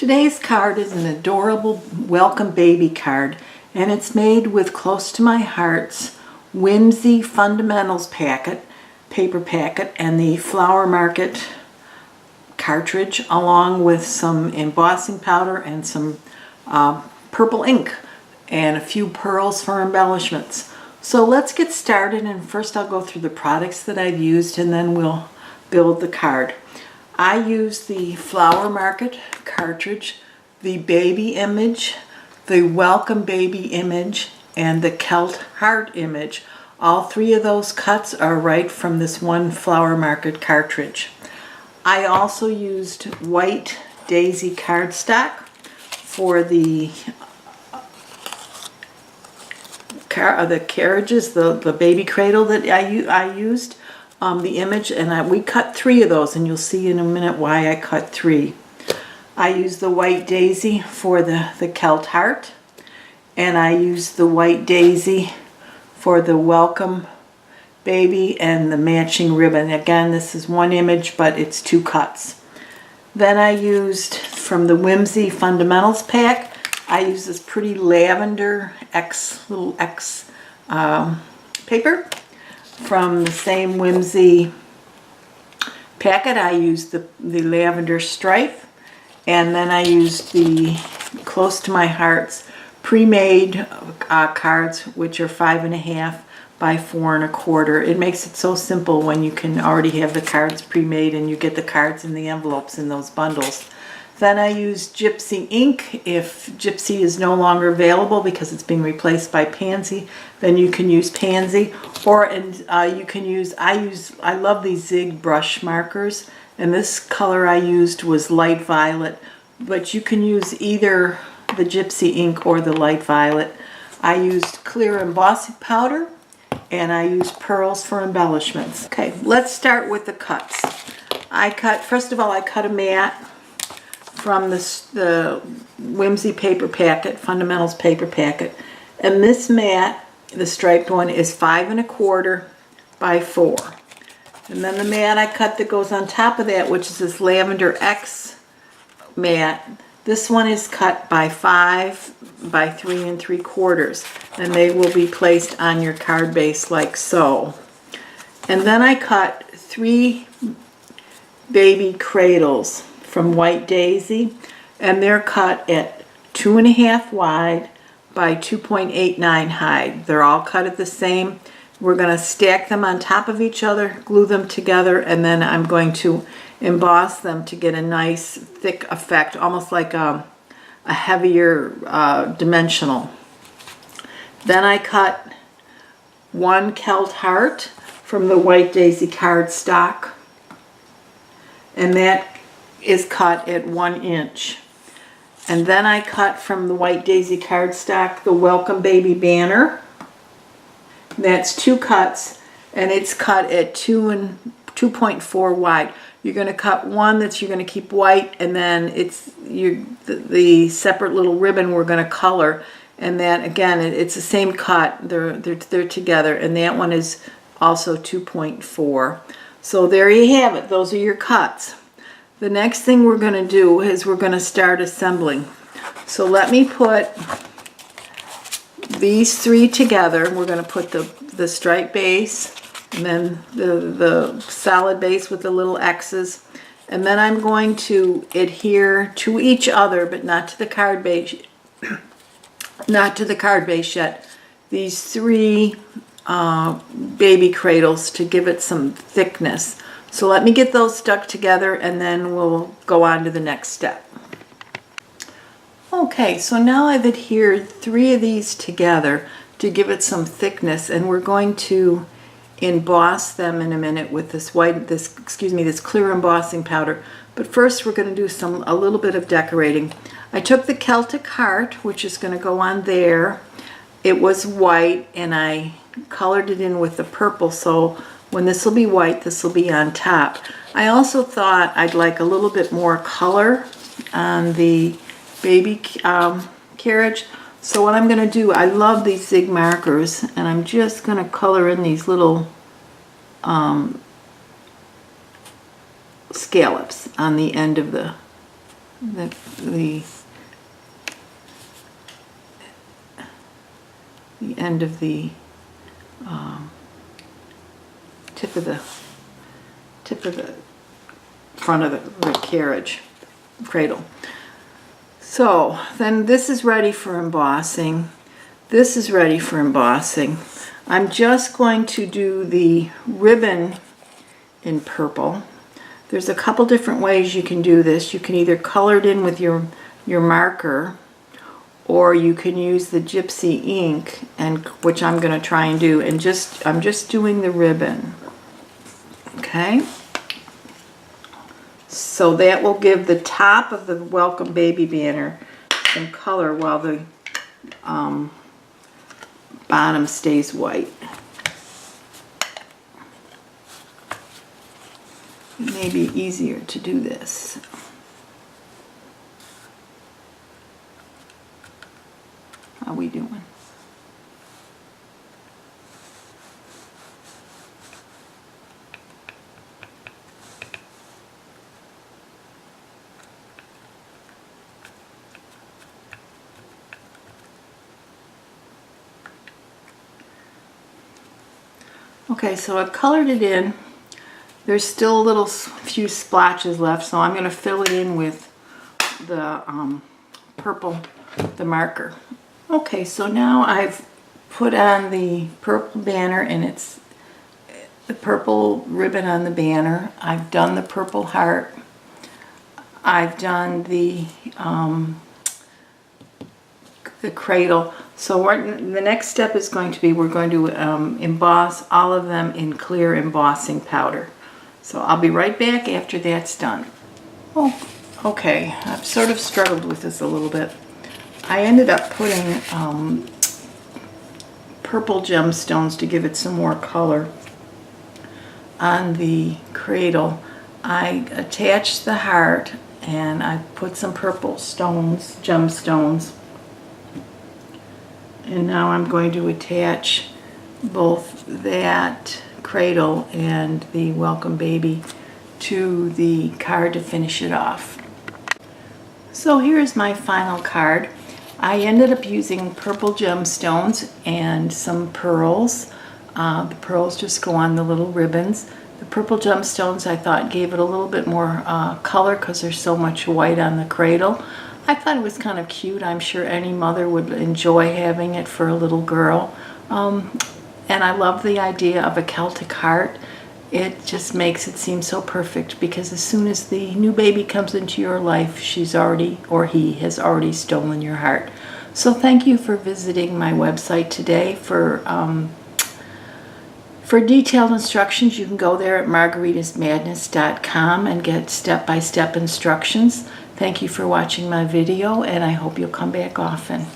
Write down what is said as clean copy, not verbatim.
Today's card is an adorable welcome baby card, and it's made with Close to My Heart's Whimsy Fundamentals paper packet, and the Flower Market cartridge, along with some embossing powder and some purple ink and a few pearls for embellishments. So let's get started, and first I'll go through the products that I've used and then we'll build the card. I use the Flower Market cartridge, the baby image, the welcome baby image, and the Celt heart image. All three of those cuts are right from this one Flower Market cartridge. I also used white daisy cardstock for the carriages, the baby cradle that I used. The image, and we cut three of those, and you'll see in a minute why I cut three. I used the white daisy for the Celt heart, and I used the white daisy for the welcome baby and the matching ribbon. Again, this is one image, but it's two cuts. Then I used, from the Whimsy Fundamentals pack, I used this pretty lavender little X paper. From the same Whimsy packet, I used the lavender stripe, and then I used the Close to My Heart's pre-made cards, which are 5.5 by 4 1/4. It makes it so simple when you can already have the cards pre-made and you get the cards in the envelopes in those bundles. Then I used Gypsy ink. If Gypsy is no longer available because it's being replaced by Pansy, then you can use Pansy, or you can use, I love these Zig brush markers, and this color I used was light violet, but you can use either the Gypsy ink or the light violet. I used clear embossing powder, and I used pearls for embellishments. Okay, let's start with the cuts. First of all, I cut a mat from the Whimsy paper packet, Fundamentals paper packet. And this mat, the striped one, is 5 1/4 by 4. And then the mat I cut that goes on top of that, which is this Lavender X mat, this one is cut by 5 by 3 3/4. And they will be placed on your card base like so. And then I cut 3 baby cradles from White Daisy, and they're cut at 2.5 wide by 2.89 high. They're all cut at the same. We're going to stack them on top of each other, glue them together, and then I'm going to emboss them to get a nice thick effect, almost like a heavier dimensional. Then I cut 1 Celt heart from the White Daisy cardstock, and that is cut at 1 inch. And then I cut from the White Daisy cardstock the Welcome Baby banner. That's 2 cuts, and it's cut at 2.4 wide. You're going to cut one that you're going to keep white, and then it's the separate little ribbon we're going to color. And that, again, it's the same cut. They're together, and that one is also 2.4. So there you have it. Those are your cuts. The next thing we're going to do is we're going to start assembling. So let me put these 3 together. We're going to put the striped base, and then the solid base with the little X's, and then I'm going to adhere to each other, but not to the card base, not to the card base yet. These 3 baby cradles to give it some thickness. So let me get those stuck together, and then we'll go on to the next step. Okay, so now I've adhered 3 of these together to give it some thickness, and we're going to emboss them in a minute with this clear embossing powder. But first we're going to do a little bit of decorating. I took the Celtic heart, which is going to go on there. It was white, and I colored it in with the purple, so when this will be white, this will be on top. I also thought I'd like a little bit more color on the baby carriage. So what I'm going to do, I love these Zig markers, and I'm just going to color in these little scallops on the end of the the end of the tip of the front of the carriage cradle. So then this is ready for embossing. This is ready for embossing. I'm just going to do the ribbon in purple. There's a couple different ways you can do this. You can either color it in with your marker, or you can use the gypsy ink, and which I'm going to try and do, and I'm just doing the ribbon. Okay? So that will give the top of the Welcome Baby banner some color while the bottom stays white. It may be easier to do this. How we doing? Okay, so I've colored it in. There's still a little few splotches left, so I'm going to fill it in with the purple, the marker. Okay, so now I've put on the purple banner, and it's the purple ribbon on the banner. I've done the purple heart. I've done the cradle. So the next step is going to be, we're going to emboss all of them in clear embossing powder. So I'll be right back after that's done. Oh, okay, I've sort of struggled with this a little bit. I ended up putting purple gemstones to give it some more color on the cradle. I attached the heart, and I put some purple stones, gemstones. And now I'm going to attach both that cradle and the Welcome Baby to the card to finish it off. So here's my final card. I ended up using purple gemstones and some pearls. The pearls just go on the little ribbons. The purple gemstones, I thought, gave it a little bit more color because there's so much white on the cradle. I thought it was kind of cute. I'm sure any mother would enjoy having it for a little girl. And I love the idea of a Celtic heart. It just makes it seem so perfect, because as soon as the new baby comes into your life, she's already, or he has already stolen your heart. So thank you for visiting my website today. For detailed instructions, you can go there at margaritasmadness.com and get step-by-step instructions. Thank you for watching my video, and I hope you'll come back often.